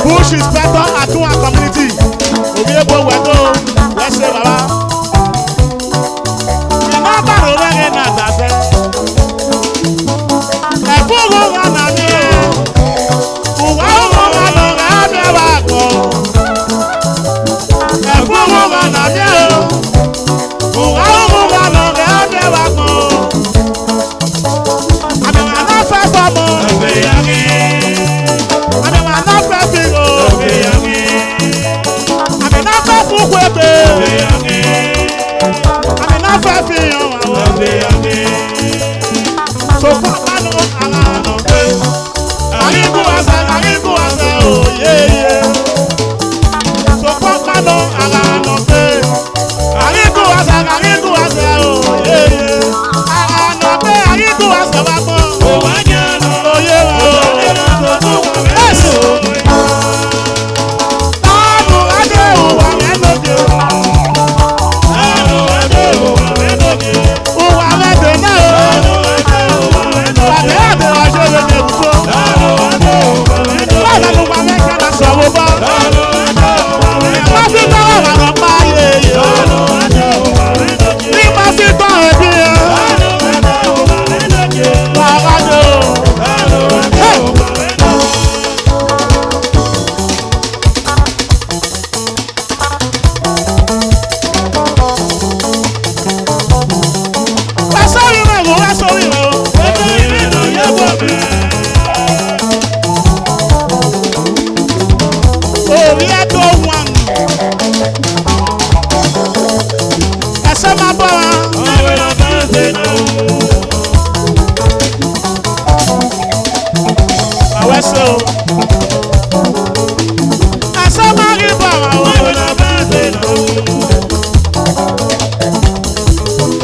Bush inspector at one community. Let's say Baba.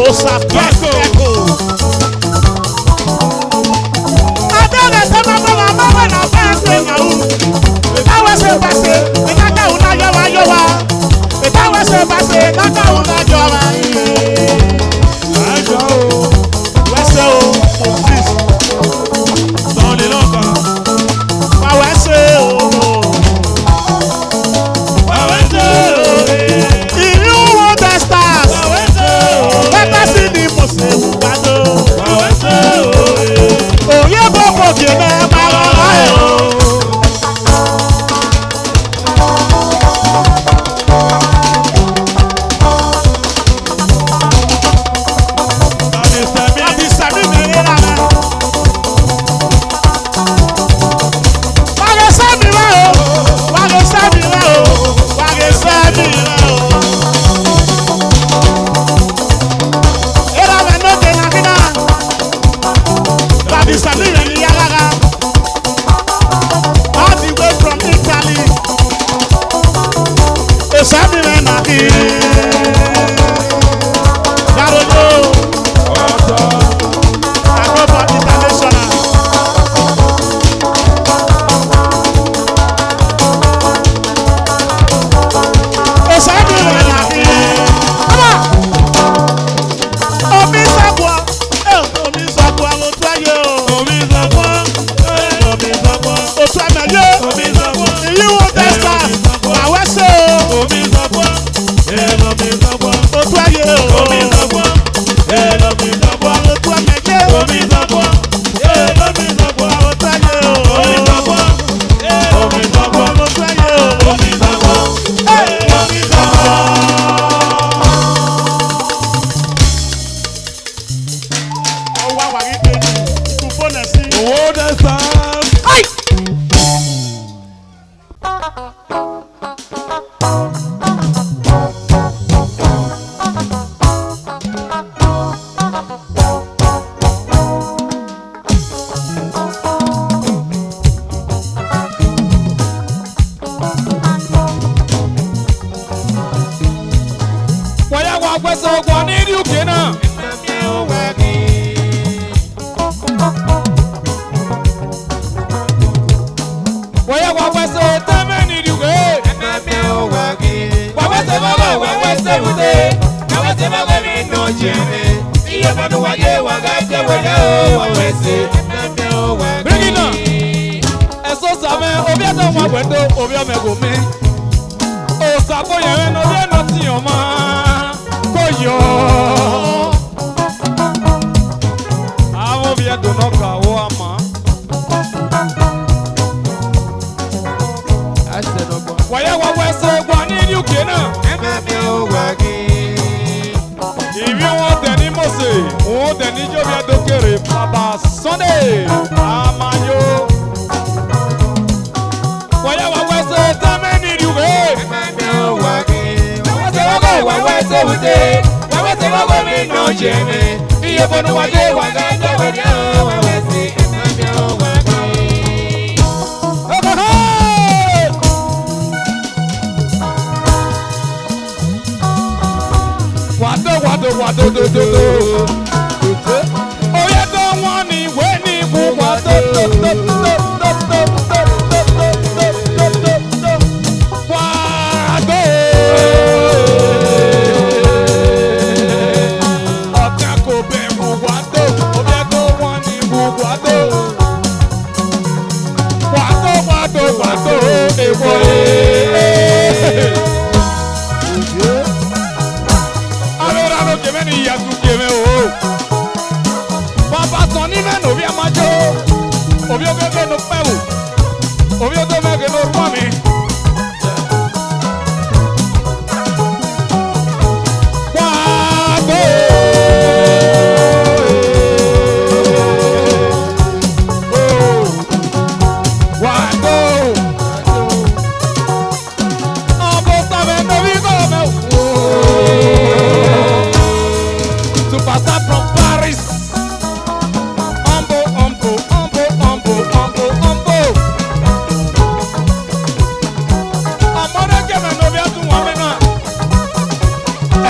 Osa Peko. Adele se mama na pese na u. Itawe se pase, itaka una yowa. Itawe se pase, itaka una yowa. Ajo. Wese o, please. Dans les langues. Wa wese o. Wa wese o. You want the stars. Wa wese o. Let us see the Mose Bugado. Wa wese o. Oye boko kene mara o.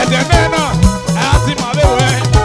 Edemena, I ask him,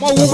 Obi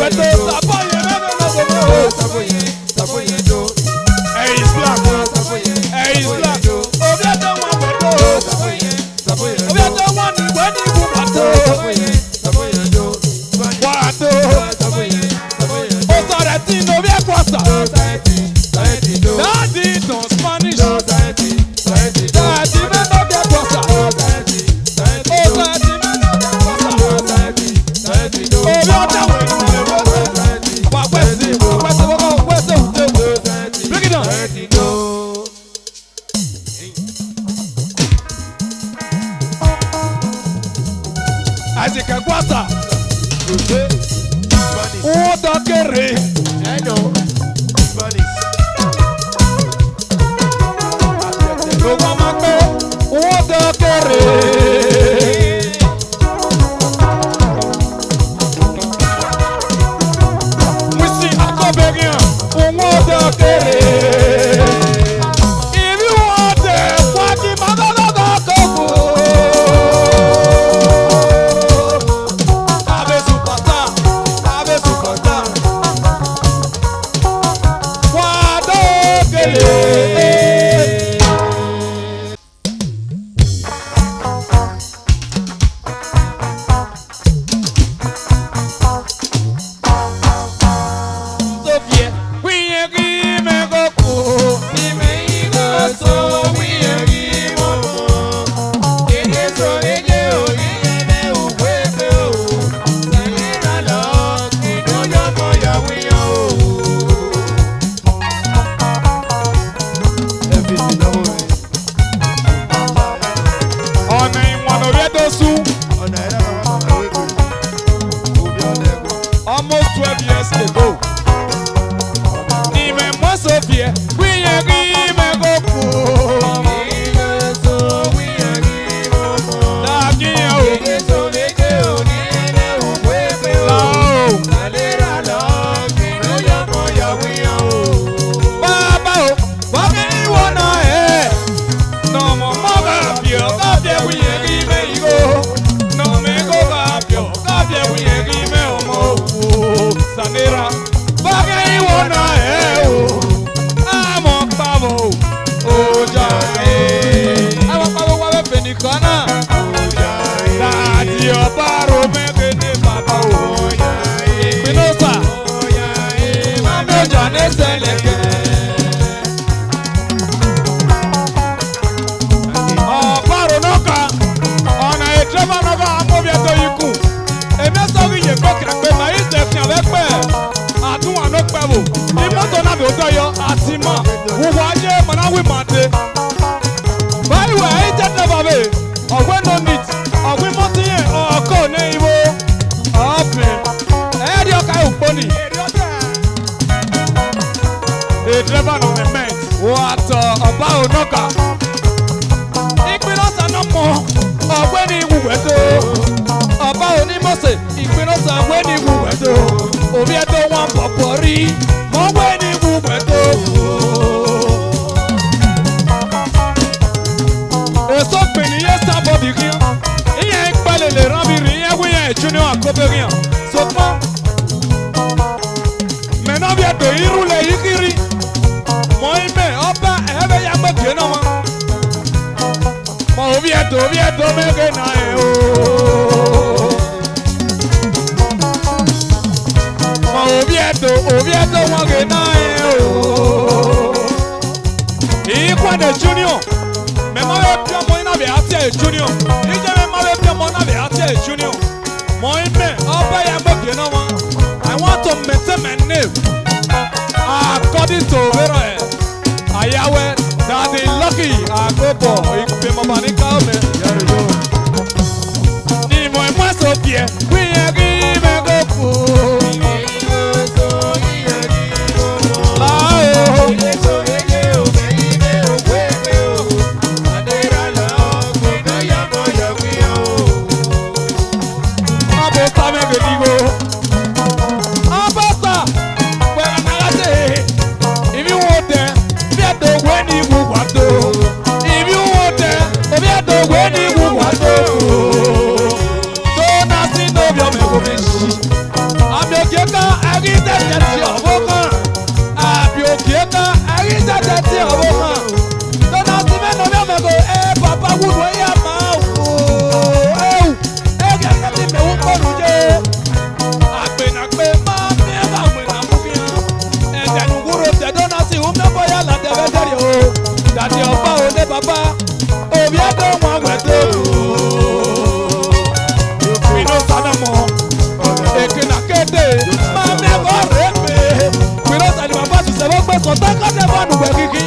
kọ̀tà kọ́tẹ́ bọ́ọ̀nù wẹ̀ kíkí.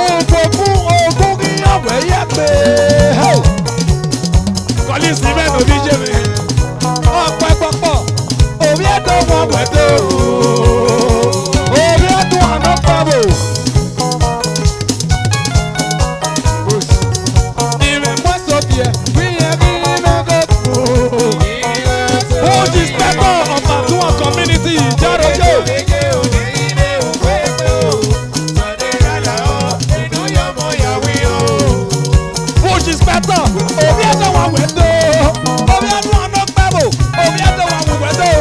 Ògùn kí ọ̀wẹ̀ yẹ pé. Kọ́lí sí mẹ́nu bí jẹ́ mi. Ọ̀pẹ pọ̀pọ̀, òbí ẹ̀dọ̀ wọn wẹ̀ dé o. Òbí ẹ̀dùn àná pàbò. Ìrìn mọ́ sóbì ẹ̀, bí yẹn bí mẹ́kọ̀ kú. Who is member of Atua community? Jarojo. Who is better? Obi ẹ̀dọ̀ wà wẹ̀dọ̀. Obi ẹ̀dọ̀ àná pẹ̀bù. Obi ẹ̀dọ̀ wà wẹ̀dọ̀.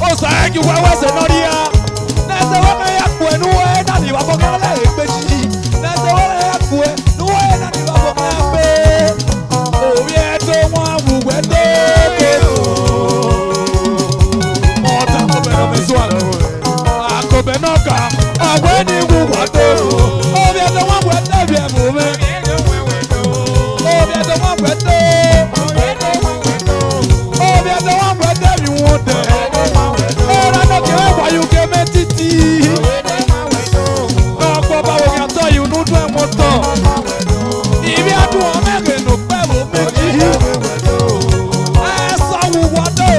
Ó sàáyé kí wẹ́wẹ́ sẹ̀ náà rí ya. N'ẹsẹ̀ wọ́n kàn yà kú ẹ̀ níwọ̀ ẹ̀ náà ní ìwà fọ́ kẹ́lẹ́ ẹ̀ gbé ṣíṣí. N'ẹsẹ̀ wọ́n kàn yà kú ẹ̀ níwọ̀ ẹ̀ náà ní ìwà fọ́ kẹ́lẹ́ gbé. Obi ẹ̀dọ̀ wà wẹ̀dọ̀. Akobenoka, agweni guwato. Obi ẹ̀dọ̀ wà wẹ̀dọ̀ bí ẹ̀ mú mi. Obi ẹ̀dọ̀ wà wẹ̀dọ̀. Obi ẹ̀dọ̀ wà wẹ̀dọ̀ bí wọ́n dẹ̀. Ẹ̀rọ adọ́kẹ́ ẹ̀wà yóò ké mẹ́ títí. Ọ̀pọ̀ báwo ni àtọ́ yìí nínú ẹ̀ mọ́ tọ̀. Ibi adùn ọ̀mẹ́rin nù pẹ́ mọ́ méjì. Ẹ sọ wùwọ́dọ̀.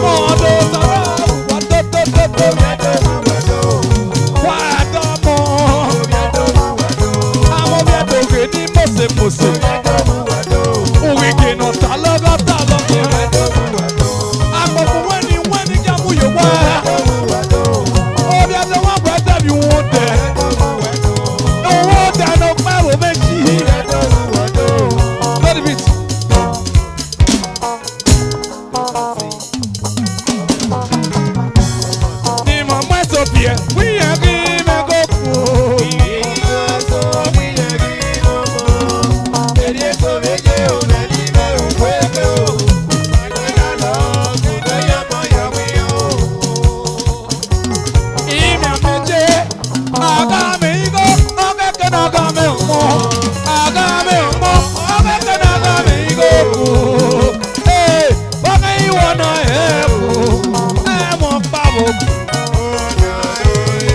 Mọ̀ọ́dọ̀ sọ̀rọ̀ wùwọ́dọ̀ tó tó tó. Wàdọ̀ mọ́. Àwọn bí ẹ̀dọ̀ òkè ní mọ̀sẹ̀mọ̀sẹ̀. Òwìkì nà tá lọ́gọ́ tá lọ́gọ́. Àpọ̀pọ̀ wẹ́ni jámú yóò wá. Obi ẹ̀dọ̀ wọ́n bọ̀ ẹ̀dọ̀ bí wọ́n tẹ̀. Owó dáná pẹ́rù méjì. Lórí bìtì. Ní mọ̀mọ́ ẹ̀sọ́ bìẹ́, wíyẹn kí mẹ́kọ̀ kú. Ìmọ̀ méje, àga mi igó, ọ̀kẹ́kẹ́ náà ga mi mọ́. Àga mi mọ́, ọ̀kẹ́kẹ́ náà ga mi igó kú. Ọ̀kẹ́ ìwọ náà ẹ̀ kú. Ẹ̀ mọ̀ pàbò.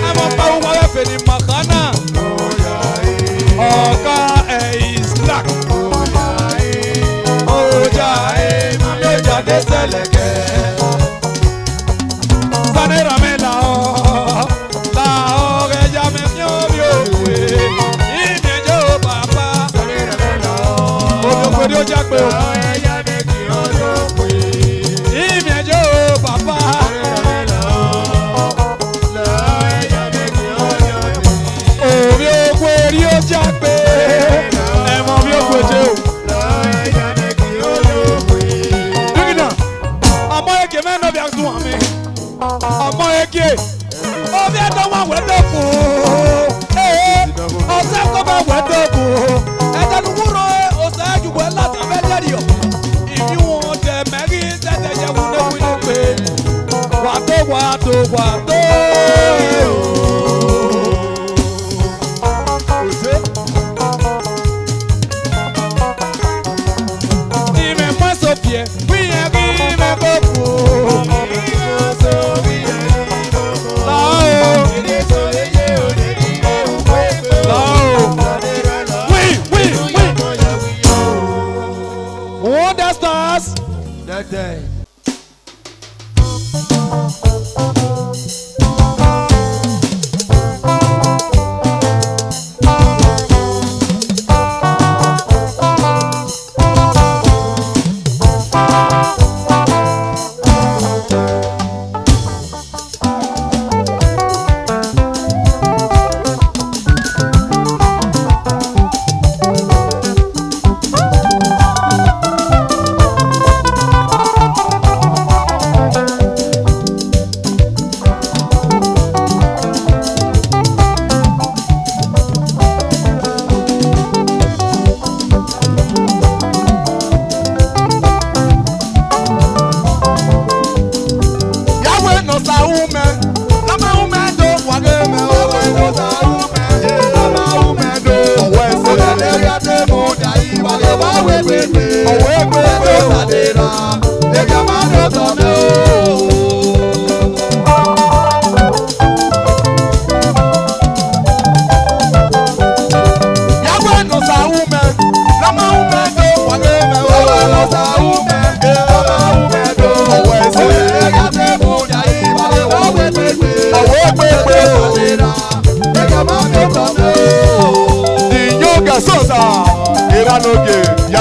Ẹ̀ mọ̀ pàbò wọ́n fẹ́ fẹ́ ní Makana. Ọ̀gá ẹ̀ is black. Ọjà ẹ̀ máa lè jáde sẹ́lẹ̀kẹ́. Sanera me la o que ya me dio y me yo papá. Sanera me la o que yo ya pe o y me yo papá. Sanera me la ella me dio o vio que yo ya pe e mo vio que yo ella me dio Digna amo e que me no via tu a mí. Ọmọ eke obi ẹ̀dọ̀ wọn wẹ̀dọ̀ kù ọ̀sẹ̀ kọ́ bá wẹ̀dọ̀ kù ẹ̀dọ̀ lùwúrọ̀ ọ̀sẹ̀ ẹ̀dùgbọ̀ láti abẹ́lẹ́rì ọ̀ ìfi wọn tẹ̀ mẹ́rí tẹ̀tẹ̀ yẹ wúlé pé wàtó. Ìmẹ̀ mọ́ sọ̀fìẹ̀ wíyẹn kí mẹ́kọ̀ kù. Wonder stars. That day.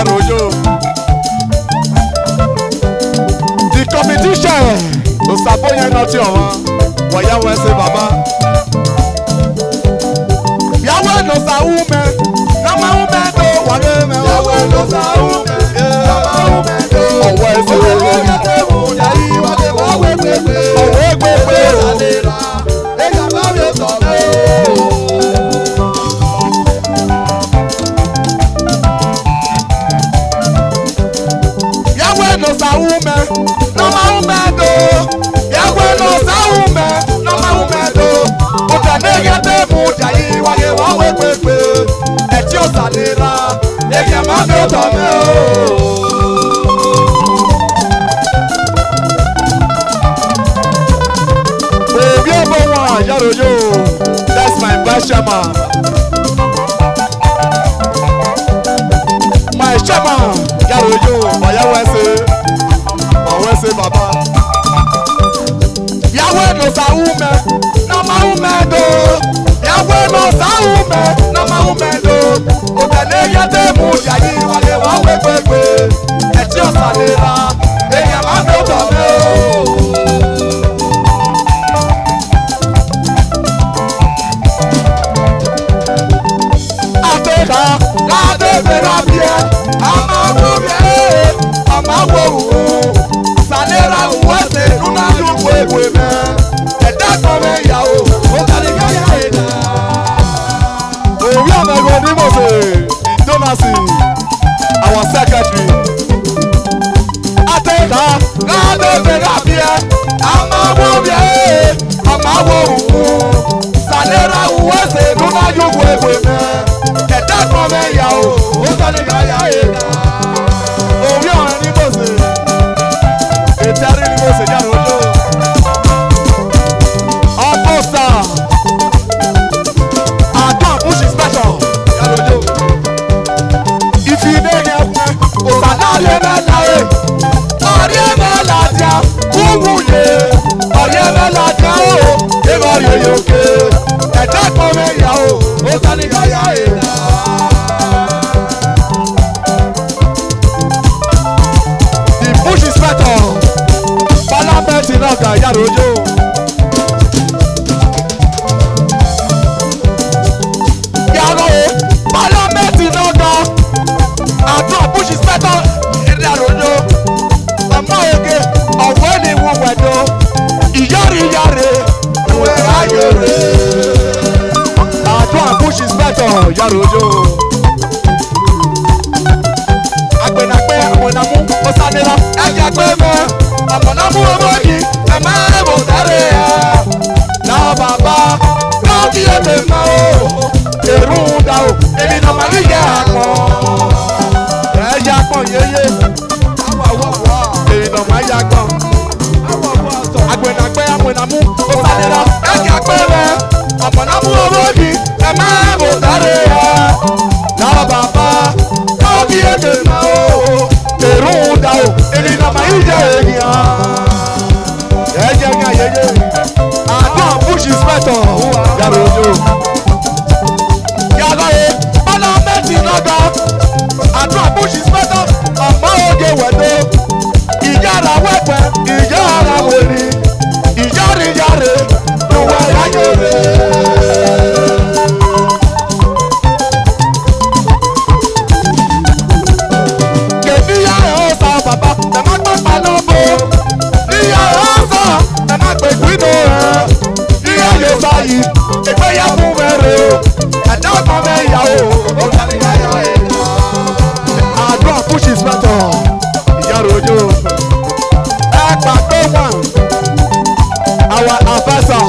Yarojo. The competition Osaboye nọtí ọ̀wọ́n wọ̀yáwó ẹsẹ̀ bàbá. Yàwó ẹ̀nọ̀sà wúmẹ̀ nàmà wúmẹ̀ tó wàgé mẹ́. Yàwó ẹ̀nọ̀sà wúmẹ̀ nàmà wúmẹ̀ tó. Ọ̀wọ́ ẹsẹ̀ wúmẹ̀ ọ̀wọ́ gbẹgbẹ. Yàwó ẹ̀nọ̀sà wúmẹ̀ nàmà wúmẹ̀ tó. Yàwó ẹ̀nọ̀sà wúmẹ̀ nàmà wúmẹ̀ tó. Ọ̀tẹ̀ n'egede mu jàyí wàgé wàwé gbẹgbẹ. Ẹ̀tí ọ̀sàlera ẹ̀yẹ má mi ò tọ̀ mí o. Yarojo, that's my vice chairman. My chairman, Yarojo, Wayawese Baba. Yahweh no saume, nama umedo. Yahweh no saume, nama umedo. Otene yate mujayi wale wawe kwekwe. Etio salera, eya mando tome o. Lade berabie, amawo salera uwese nuna lukwe me. Eda kome yao, otaliga ya eda. Owi amego ni Mose, Donasi, our secretary. Ateka, lade berabie, amawo salera uwese nuna lukwe me. Ẹ̀dá kan mẹ́yà o, ó sọ́ni káyà ẹ̀dá. Orí ọ̀rẹ́ ní Mose, ètẹ́rí ní Mose jáde ojú. Ọkọ̀ sà, àdó àbúṣì special jáde ojú. Ìfìdé yẹn fún ẹ, òsàlá lé mẹ́ta ẹ̀. Ọ̀rẹ́ mẹ́la jà, kúrú yé. Ọ̀rẹ́ mẹ́la jà o, ìmọ̀ yòyè òkè. Ẹ̀dá kan mẹ́yà o, ó sọ́ni káyà ẹ̀dá. Parliament náà ga Yarojo. Yàrá o, Parliament náà ga àdó àbúṣì sẹ́tọ̀ Yarojo. Ọmọ oge ọ̀wọ́ ni wọ́n wẹ̀dọ̀. Ìyáre ìwé ayére. Àdó àbúṣì sẹ́tọ̀ Yarojo. Àgbẹ̀nàgbẹ̀ àmọ̀nàmú ọ̀sánilá ẹ̀jẹ̀ gbé mọ́. Àmọ̀nàmú ọmọdé ẹ̀mẹ́ ẹ̀bùn tẹ́lẹ̀ ẹ̀. Náà bàbá náà kí ẹ lè mọ o. Èrú ń da o, èmi náà máa ń yẹ àpọ̀. Ẹ̀yà pọ̀ yéyé. Èmi náà máa ń yà pọ̀. Àgbẹ̀nàgbẹ̀ àmọ̀nàmú ọ̀sánilá ẹ̀jẹ̀ gbé mọ́. Àmọ̀nàmú ọmọdé ẹ̀mẹ́ ẹ̀bùn tẹ́lẹ̀ ẹ̀. Náà bàbá náà kí ẹ lè mọ o. Èrú ń da o, èmi náà máa ń yẹ ènìyàn. Ẹ̀jẹ̀ ní ayẹyẹ. Àdó àbúṣì spẹ́tọ̀ Yarojo. Yàrá o, Pálámẹ́ǹtì náà ga. Àdó àbúṣì spẹ́tọ̀ ọ̀pọ̀ oge wẹ̀dọ̀. Ìyára wẹ̀pẹ̀, ìyára wèrè. Ìyáre lùwẹ̀ ayẹyẹ. Ìgbéyàwó mẹ́rin o, ẹ̀dá ọ̀kan mẹ́yà o, ó kàlí yáyà ẹ̀dá. Àdó àbúṣì spẹ́tọ̀ Yarojo. Ẹ̀pà tó wà, our advisor.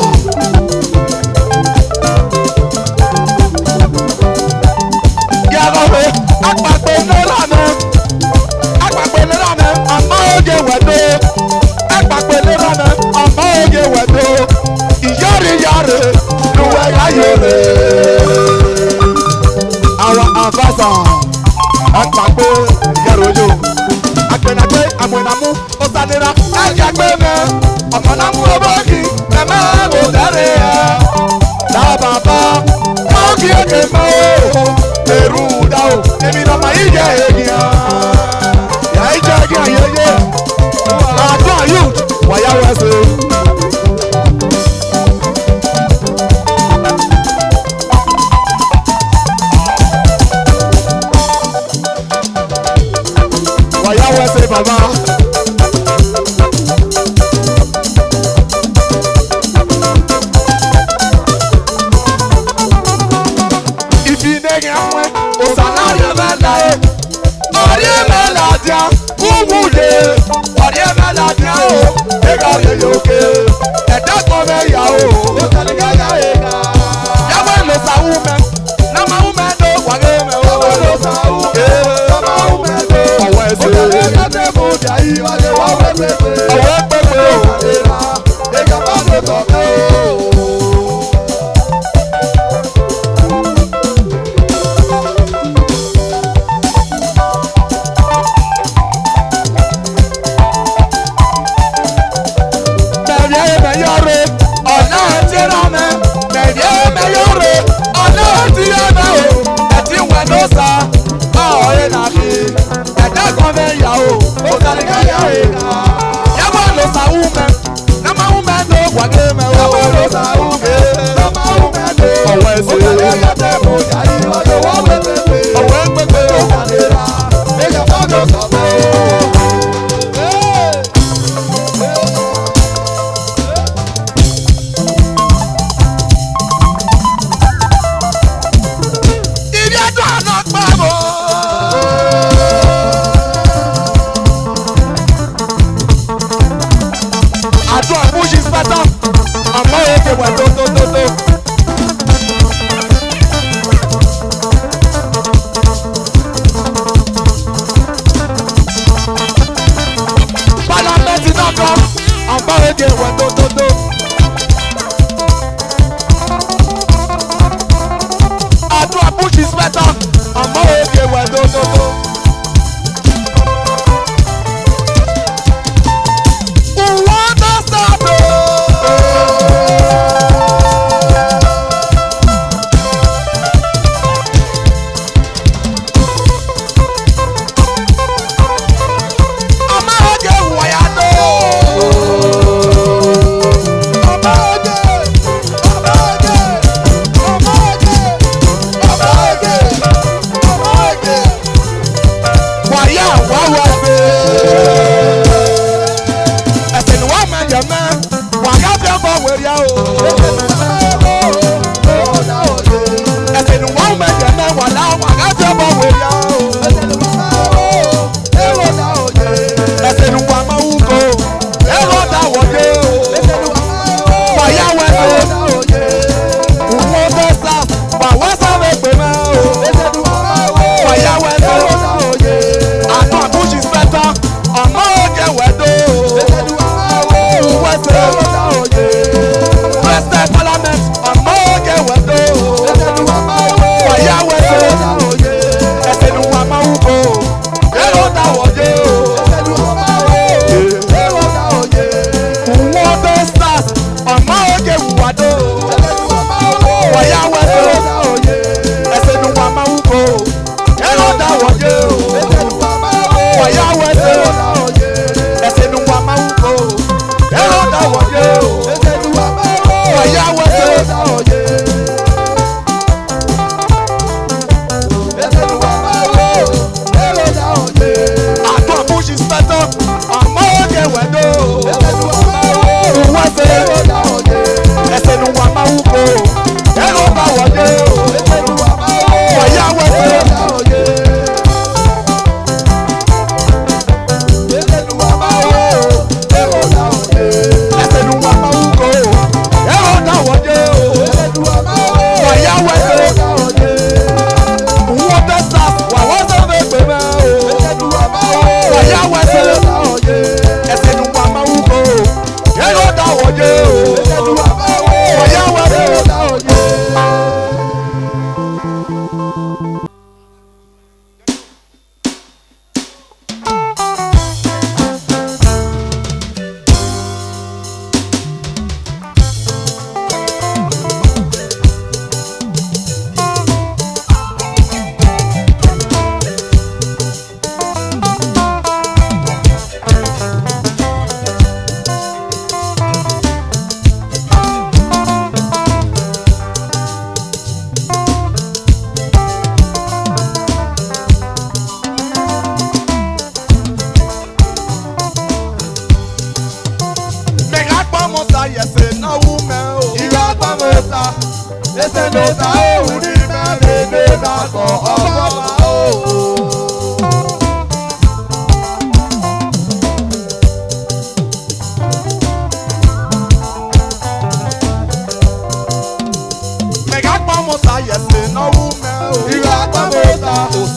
Yàrá o, àpapọ̀ nílànà, àmọ́ oge wẹ̀dọ̀. Àpapọ̀ nílànà, àmọ́ oge wẹ̀dọ̀. Ìyáre lùwẹ̀ ayére. Our advisor. Àpapọ̀ Yarojo. Àgbẹ̀nàgbẹ̀ àmọ̀nàmú ọ̀sánira ẹ̀jẹ̀ gbé mẹ́. Ọ̀mọ̀nàmú ọbọ̀kì ẹ̀mẹ́ ẹ̀bù tẹ́lẹ̀ ẹ̀. Lábàbá kọ́ọ̀kì èké mọ́ o. Èrú dá o, èmi náà máa yí jẹ́ ènìyàn. yẹ yókè. Ẹ̀dá kan bẹ yà o. Ó tẹ̀lé káyà ẹ̀ka. Yàwé ló sàwù mẹ́. Nàmà wù mẹ́ ló wàgé mẹ́ o. Yàwé ló sàwù mẹ́. Nàmà wù mẹ́ ló. Ọ̀wọ́ ẹsẹ̀. Ó tẹ̀lé káyà mú dàí wájú wọ́n wẹ́ pépé. Ọ̀wọ́ pépé o. Ẹ̀ka bá ló tọ̀ pé o.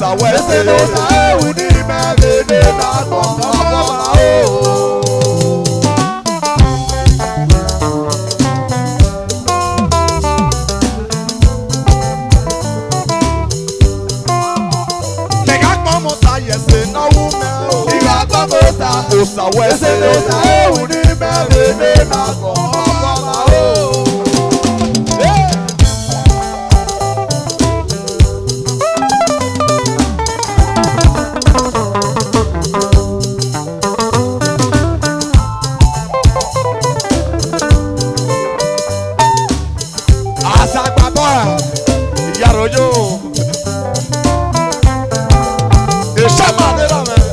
Osa wese osa ewu ni mebede na kọmọmọ o. Yese na wume o. Iga kọmọta. Osa wese osa ewu ni mebede na kọmọmọ o.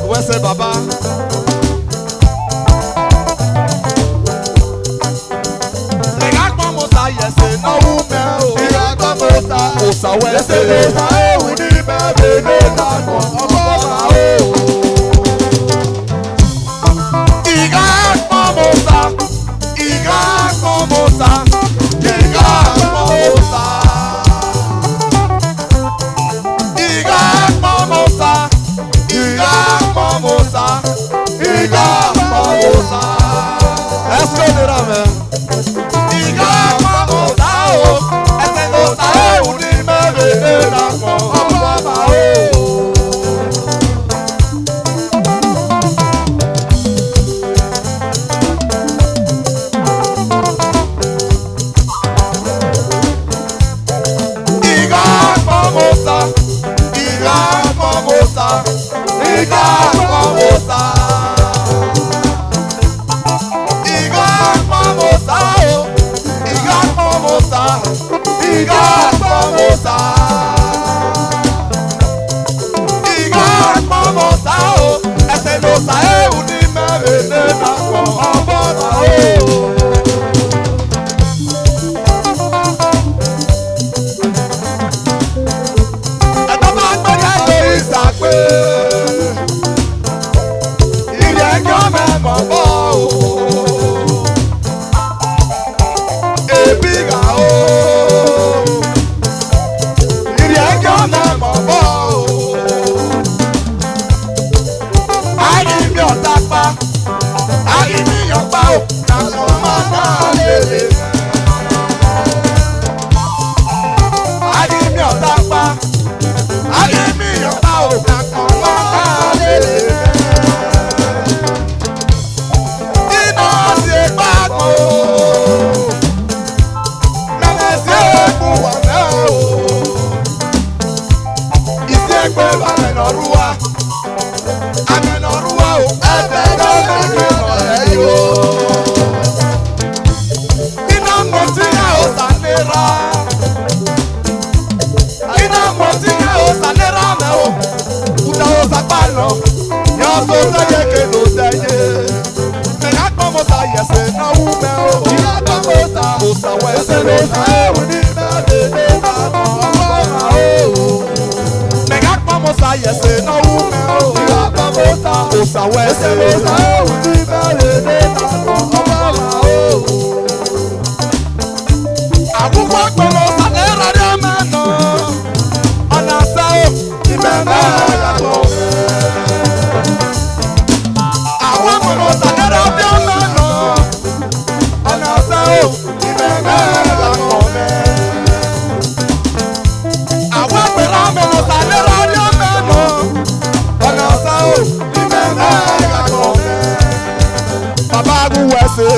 Wese baba. Ega kọmọta yese na wume o. Ega kọmọta. Osa wese osa ewu ni mebede na kọmọmọ o. Iga kọmọta. Iga kọmọta. Iga kọmọta. Iga kọmọta. Iga kọmọta. Iga kọmọta. Let's go there, man. Iga kọmọta o. Ẹsẹ̀ ló ta ewu ní mẹ́rẹ̀ẹ́rẹ́ na kọmọmọ o. Iga kọmọta. Iga kọmọta. Iga kọmọta. Iga kọmọta o. Iga kọmọta. Iga kọmọta. Iga kọmọta o. Ẹsẹ̀ ló ta ewu ní mẹ́rẹ̀ẹ́rẹ́ na kọmọmọ o. Ẹ̀tọ́ bá gbọ́dọ̀ lórí ìsàpè. Ilé ẹjọ́ mẹ́mọ̀ bọ́ o. Ebi gà o. Ilé ẹjọ́ mẹ́mọ̀ bọ́ o. Ayé mi ọ̀tá pa. Ayé mi yàn pa o. Nàkọ́ máa ná lélẹ̀. Ayé mi ọ̀tá pa. Ayé mi yàn pa o. Nàkọ́ máa ná lélẹ̀. Iná ṣe pàgọ́. Nàmẹ́ ṣe kú wà náà o. Ìṣègbè àmẹ́nọ̀rúwà. Àmẹ́nọ̀rúwà o. Ẹ̀bẹ̀ náà lè ọ̀rẹ́ yìí o. Iná mọ̀ tí yà ó sànẹ́ra. Iná mọ̀ tí yà ó sànẹ́ra mẹ́ o. Kúta ó sàpá lọ. Yọ tó sẹ́yẹ kéde ó sẹ́yẹ. Mẹ̀ká kọ́mọ́ta yẹsẹ̀ náà wú mẹ́ o. Ìyá kọ́mọ́ta. Osa wẹsẹ̀ ló ta ewu ní mẹ́rẹ̀ẹ́rẹ́ náà kọmọmọ o. Mẹ̀ká kọ́mọ́ta yẹsẹ̀ náà wú mẹ́ o. Ìyá kọ́mọ́ta. Osa wẹsẹ̀ ló ta ewu ní mẹ́rẹ̀ẹ́rẹ́ náà kọmọmọ o. Àkúkọ gbọ́dọ̀ sàlẹ̀ rẹ̀ mẹ́nà. Ọ̀nà sẹ́wọ̀ ìmẹ̀mẹ́ yàtọ̀. Àwọn gbọ́dọ̀ sàlẹ̀ rẹ̀ mẹ́nà. Ọ̀nà sẹ́wọ̀ ìmẹ̀mẹ́ yàtọ̀ mẹ́. Àwọn gbọ́dọ̀ sàlẹ̀ rẹ̀ mẹ́nà. Ọ̀nà sẹ́wọ̀ ìmẹ̀mẹ́ yàtọ̀ mẹ́. Bàbá agun wẹ̀sẹ̀.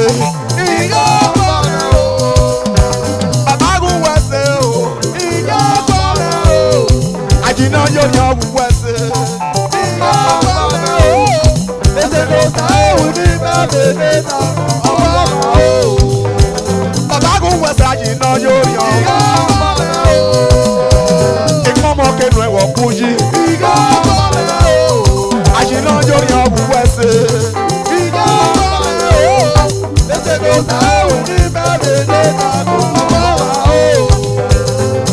Ìyá ọ̀gbọ̀nà o. Bàbá agun wẹ̀sẹ̀ o. Ìyá ọ̀gbọ̀nà o. Àjìnà yóò yan agun wẹ̀sẹ̀. Ìyá ọ̀gbọ̀nà o. Ẹsẹ̀ ló ta ewu ní mẹ́rẹ̀ẹ́rẹ́ náà kọmọmọ o. Bàbá agun wẹ̀sẹ̀ àjìnà yóò yan. Ìyá ọ̀gbọ̀nà o. Ìpọ́nmọ́ kẹnu ẹ̀wọ̀ kú yí. Ìyá ọ̀gbọ̀nà o. Àjìnà yóò yan agun wẹ̀sẹ̀. Ìyá ọ̀gbọ̀nà o. Ẹsẹ̀ ló ta ewu ní mẹ́rẹ̀ẹ́rẹ́ náà kọmọmọ o.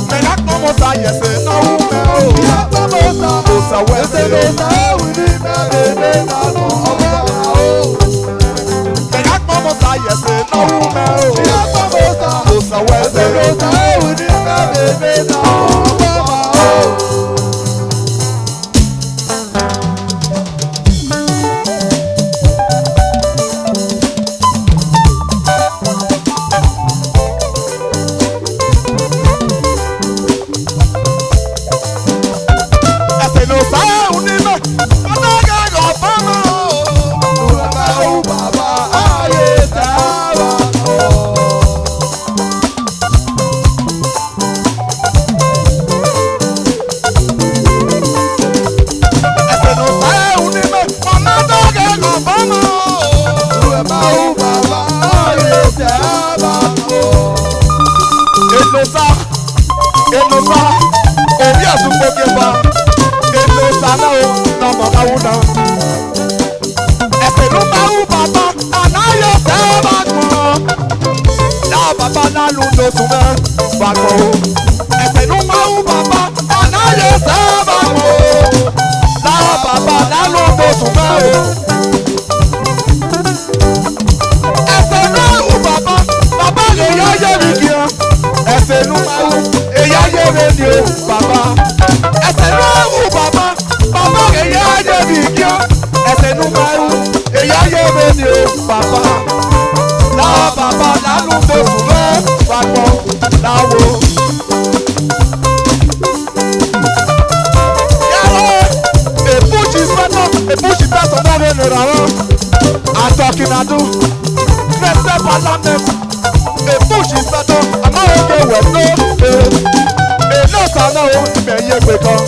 Mẹ̀ká kọ́mọ́ta yẹsẹ̀ náà wú mẹ́ o. Ìyá kọ́mọ́ta. Osa wẹsẹ̀ ló ta ewu ní mẹ́rẹ̀ẹ́rẹ́ náà kọmọmọ o. Mẹ̀ká kọ́mọ́ta yẹsẹ̀ náà wú mẹ́ o. Ìyá kọ́mọ́ta. Osa wẹsẹ̀ ló ta ewu ní mẹ́rẹ̀ẹ́rẹ́ náà kọmọmọ o. Enosa, orí àtúgbò kẹfà. Enosa náà ó nà mọ̀ká wù náà. Ẹ̀sìn ló máa ń bàbá, àná yóò tẹ́ bá gbọ́n. Náà bàbá náà lù lóṣù mẹ́ bá gbọ́ o. Ẹ̀sìn ló máa ń bàbá, àná yóò tẹ́ bá gbọ́n. Náà bàbá náà lù lóṣù mẹ́ o. Ẹ̀sìn ló ń bàbá, bàbá lè yá yé mi kí ọ. Ẹ̀sìn ló máa ń èyá yé mi ni o bàbá. Ẹ̀sìn ló ń bàbá, bàbá lè yá yé mi kí ọ. Ẹ̀sìn ló máa ń èyá yé mi ni o bàbá. Náà bàbá náà lù lóṣù mẹ́ bá gbọ́ láwo. Ebushi better than any other. I'm talking I do. Next step parliament. Ebushi better. I'm not okay with no. No sana o ni me ye gbe kan.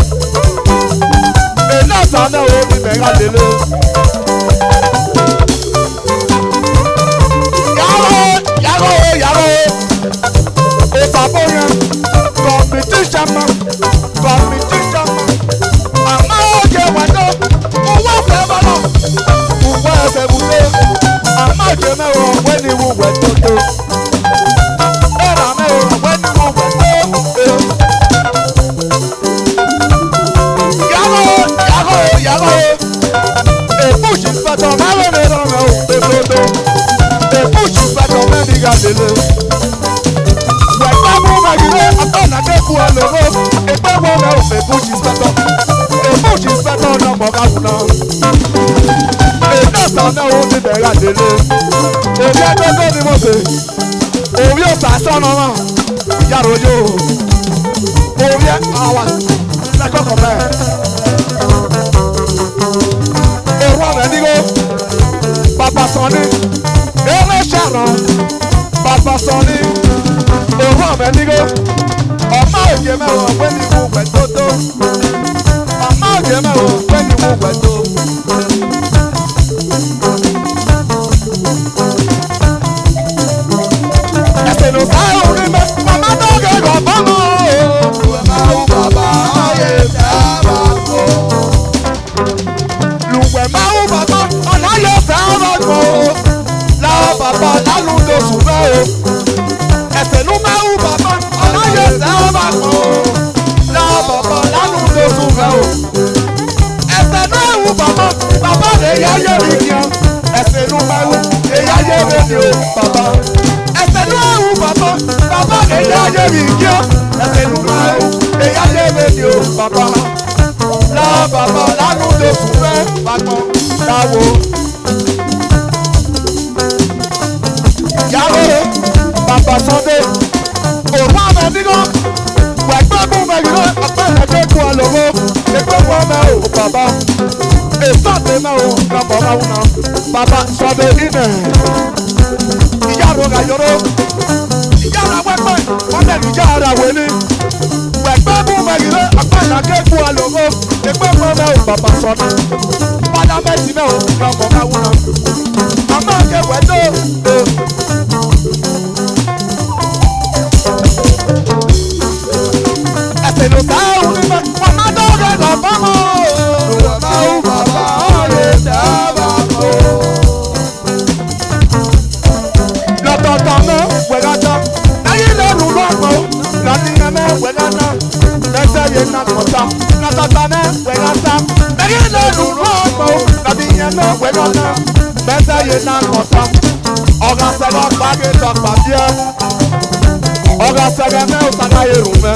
No sana o ni me ga lele. Yaro. O sabo yan. Competition man. I'm okay with no. Orí agbẹ́gbẹ́ ni mo fè, orí òsà sọ́nà náà, yàrá ojú orí àwa lẹ́kọ̀ọ́kọ̀ bẹ́ẹ̀. Èrò ọ̀rẹ́ nígbó, bàbá Sọ́ni, eré ṣàrán, bàbá Sọ́ni, èrò ọ̀rẹ́ nígbó, ọmọ òye mẹ́wọ̀n pé ní mo wẹ̀ tó tó, ọmọ òye mẹ́wọ̀n pé ní mo wẹ̀ tó. Baba, la baba, la nous de souverain, pardon, la wo. Yaro, baba Sunday, au roi Mendigo, ouais pas bon Mendigo, après la deux pour le mot, et pas bon mais au baba, et ça c'est mais au baba ou non, baba Sunday ine, Yaro Yaro, Yara ouais pas, on est Yara Weli. Ẹgbẹ́ mú mẹ́rin àpáyà kéku àlòmó ẹgbẹ́ mọ́ mẹ́ ò bàbá sọ́nà padà mẹ́tì mẹ́ ò lọ́kọ̀ máa wúna àmọ́ kẹwẹ́ tó ẹsẹ̀ ló sá òun ní mẹ́ wọ́n má dọ́gẹ́ lọ fọ́mọ́ lọ́wọ́ máa ń bàbá ọ̀rẹ́ dábàá kọ́. Lọ́tọ̀ọ̀tọ̀ mọ́ wẹ̀gàtọ̀ ayé lẹ́rù lọ́gbọ̀ lọ́ní ẹ̀mẹ́ wẹ̀gàtọ̀ lẹ́sẹ̀ yẹn nà kọ̀tà lọ́tọ̀ọ̀tọ̀ mẹ́ wẹ̀gàtọ̀ ayé lẹ́rù lọ́gbọ̀ lọ́ní ẹ̀mẹ́ wẹ̀gàtọ̀ lẹ́sẹ̀ yẹn nà kọ̀tà ọ̀gá sẹ́gọ̀ gbàgé tọ̀gbà bíẹ́ ọ̀gá sẹ́gẹ̀ mẹ́ òsàgá yẹrù mẹ́.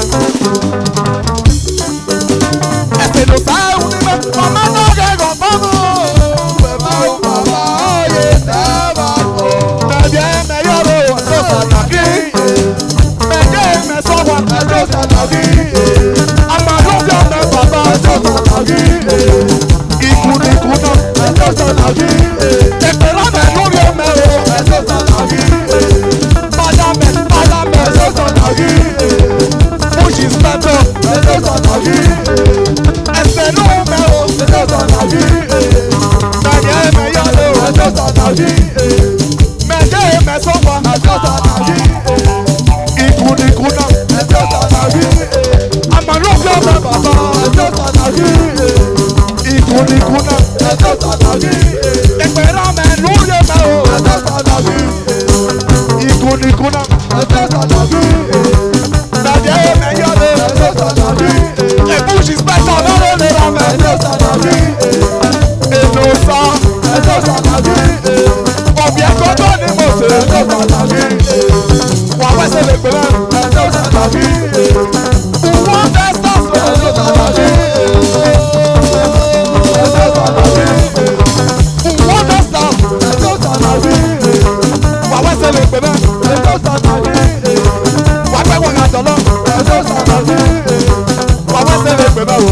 Ẹsẹ̀ ló sá ewu ní mẹ́ màmá náà gẹ̀gọ̀ fọ́mù bẹ̀rẹ̀ ó bàbá ọ̀yẹ̀ dábàá kọ́. Mẹ̀jẹ̀ mẹ́yọ̀rọ̀ ẹ̀jọ̀ sàtàkì mẹ̀jẹ̀ mẹ́sọ̀wọ̀ ẹ̀jọ̀ sàtàkì àmàlùfẹ́ mẹ́ bàbá ẹ̀jọ̀ sàtàkì ìkùnìkùn náà ẹ̀jọ̀ sàtàkì ẹ̀pẹ̀rẹ̀ mẹ́ lórí ẹ̀mẹ́ o ẹ̀jọ̀ sàtàkì pálámẹ́ ẹ̀jọ̀ sàtàkì push is better ẹ̀jọ̀ sàtàkì ẹ̀sẹ̀ ló mẹ́ o ẹ̀jọ̀ sàtàkì. Ìkùnìkùnà. Àmàlọ́jọ́ bẹ bàbá. Ìkùnìkùnà. Ìpèrè mẹ́nu yẹ mẹ́ o. Ìkùnìkùnà. Nàdí ayé mẹ́yọ́ lé. Èbúṣì spẹ́tọ̀ lọ́rọ̀ lè ra mẹ́. Èlò sọ. Ọ̀bì ẹ̀kọ́ tó ní mo ṣe. Wà wẹ́sẹ̀ lè pè mẹ́. Wọ́n fẹ́ sọ̀sọ̀. Wọ́n fẹ́ sọ̀sọ̀. Wà wẹ́sẹ̀ lè pè mẹ́. Wà pẹ́ wọ̀n àjọ lọ. Wà wẹ́sẹ̀ lè pè mẹ́ o.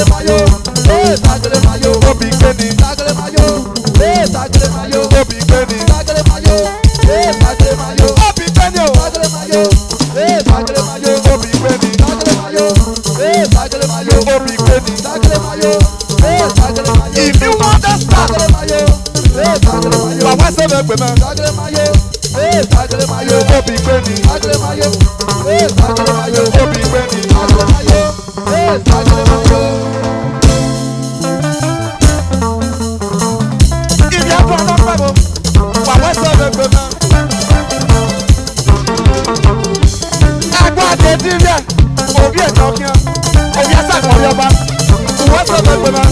Mayo, gbéni. Sagre mayo, sagre mayo, Obì gbéni. sagre mayo, sagre mayo, Obì gbéni o. sagre mayo, sagre mayo, Obì gbéni. sagre mayo, sagre mayo, Obì gbéni. sagre mayo, sagre mayo, If you understand, sagre mayo, sagre mayo, wàá wẹ́sẹ̀ bẹ́ẹ̀ gbé mẹ́. sagre mayo, sagre mayo, Obì gbéni. sagre mayo, sagre mayo, Obì gbéni. sagre mayo, sagre mayo. Ìdí ẹ̀dùn ọ̀nà pẹ̀ bò. Wàá wẹ́sẹ̀ bẹ́ẹ̀ gbé mẹ́. Ẹ̀gbọ́n àdéhùn rẹ̀. Òbí ẹ̀ka ọ̀kíá. Òbí ẹ̀sẹ̀ àkọ́rí ọba. Wẹ́sẹ̀ bẹ́ẹ̀ gbé mẹ́.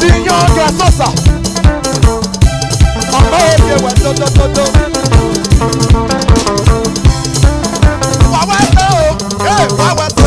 Ìyàn ọ̀gẹ̀ sọ̀sà. Ọ̀pọ̀ òbí ẹ̀wẹ̀ tótótótó. Wàá wẹ́sẹ̀ o. Wàá wẹ́sẹ̀.